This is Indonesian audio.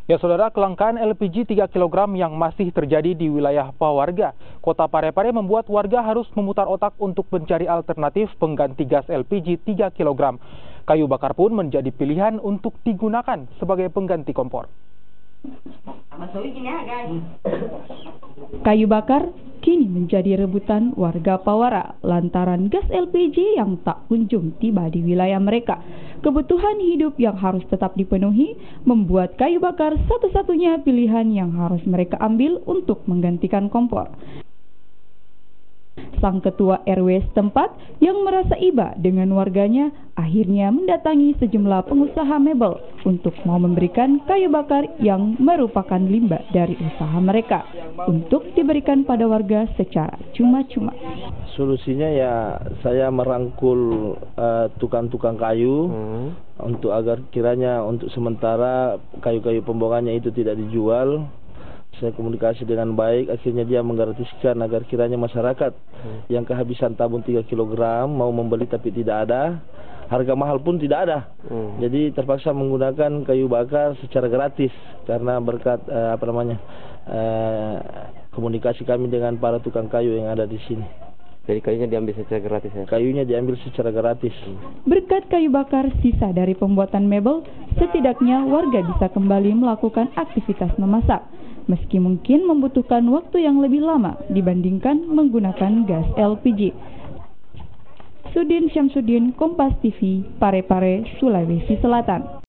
Ya saudara, kelangkaan LPG 3 kg yang masih terjadi di wilayah Pawarga, Kota Parepare membuat warga harus memutar otak untuk mencari alternatif pengganti gas LPG 3 kg. Kayu bakar pun menjadi pilihan untuk digunakan sebagai pengganti kompor. Kayu bakar kini menjadi rebutan warga Pawara lantaran gas LPG yang tak kunjung tiba di wilayah mereka. Kebutuhan hidup yang harus tetap dipenuhi membuat kayu bakar satu-satunya pilihan yang harus mereka ambil untuk menggantikan kompor. Sang ketua RW setempat yang merasa iba dengan warganya akhirnya mendatangi sejumlah pengusaha mebel untuk mau memberikan kayu bakar yang merupakan limbah dari usaha mereka untuk diberikan pada warga secara cuma-cuma. Solusinya ya saya merangkul tukang-tukang kayu untuk agar kiranya untuk sementara kayu-kayu pembuangannya itu tidak dijual. Saya komunikasi dengan baik, akhirnya dia menggratiskan agar kiranya masyarakat yang kehabisan tabung 3 kg mau membeli tapi tidak ada, harga mahal pun tidak ada. Jadi terpaksa menggunakan kayu bakar secara gratis karena berkat komunikasi kami dengan para tukang kayu yang ada di sini. Jadi kayunya diambil secara gratis ya? Kayunya diambil secara gratis. Berkat kayu bakar sisa dari pembuatan mebel, setidaknya warga bisa kembali melakukan aktivitas memasak. Meski mungkin membutuhkan waktu yang lebih lama dibandingkan menggunakan gas LPG. Sudin Syamsuddin, Kompas TV, Parepare, Sulawesi Selatan.